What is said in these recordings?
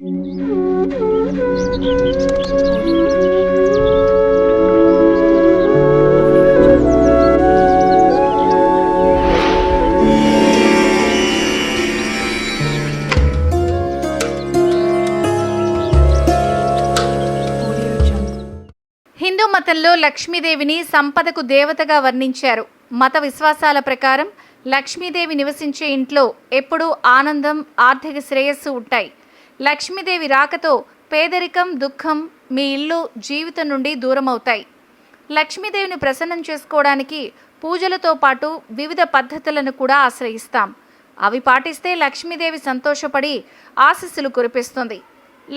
హిందూ మతంలో లక్ష్మీదేవిని సంపదకు దేవతగా వర్ణించారు. మత విశ్వాసాల ప్రకారం లక్ష్మీదేవి నివసించే ఇంట్లో ఎప్పుడూ ఆనందం, ఆర్థిక శ్రేయస్సు ఉంటాయి. లక్ష్మీదేవి రాకతో పేదరికం, దుఃఖం మీ ఇల్లు, జీవితం నుండి దూరం అవుతాయి. లక్ష్మీదేవిని ప్రసన్నం చేసుకోవడానికి పూజలతో పాటు వివిధ పద్ధతులను కూడా ఆశ్రయిస్తాం. అవి పాటిస్తే లక్ష్మీదేవి సంతోషపడి ఆశీస్సులు కురిపిస్తుంది.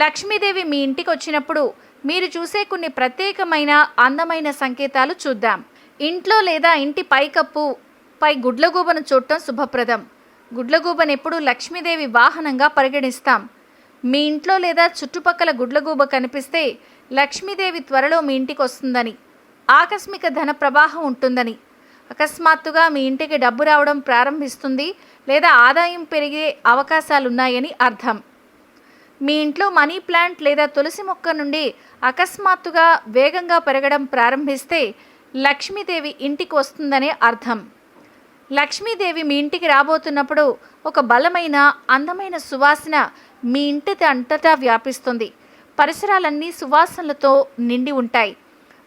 లక్ష్మీదేవి మీ ఇంటికి వచ్చినప్పుడు మీరు చూసే కొన్ని ప్రత్యేకమైన అందమైన సంకేతాలు చూద్దాం. ఇంట్లో లేదా ఇంటి పైకప్పు పై గుడ్లగూబను చూడటం శుభప్రదం. గుడ్లగూబను ఎప్పుడూ లక్ష్మీదేవి వాహనంగా పరిగణిస్తాం. మీ ఇంట్లో లేదా చుట్టుపక్కల గుడ్లగూబ కనిపిస్తే లక్ష్మీదేవి త్వరలో మీ ఇంటికి వస్తుందని, ఆకస్మిక ధన ప్రవాహం ఉంటుందని, అకస్మాత్తుగా మీ ఇంటికి డబ్బు రావడం ప్రారంభిస్తుంది లేదా ఆదాయం పెరిగే అవకాశాలున్నాయని అర్థం. మీ ఇంట్లో మనీ ప్లాంట్ లేదా తులసి మొక్క నుండి అకస్మాత్తుగా వేగంగా పెరగడం ప్రారంభిస్తే లక్ష్మీదేవి ఇంటికి వస్తుందనే అర్థం. లక్ష్మీదేవి మీ ఇంటికి రాబోతున్నప్పుడు ఒక బలమైన, అందమైన సువాసన మీ ఇంటి అంతటా వ్యాపిస్తుంది. పరిసరాలన్నీ సువాసనలతో నిండి ఉంటాయి.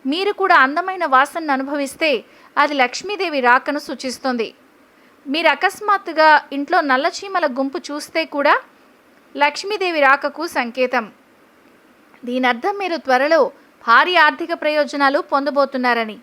మీరు కూడా అందమైన వాసనను అనుభవిస్తే అది లక్ష్మీదేవి రాకను సూచిస్తుంది. మీరు అకస్మాత్తుగా ఇంట్లో నల్లచీమల గుంపు చూస్తే కూడా లక్ష్మీదేవి రాకకు సంకేతం. దీని అర్థం మీరు త్వరలో భారీ ఆర్థిక ప్రయోజనాలు పొందబోతున్నారని.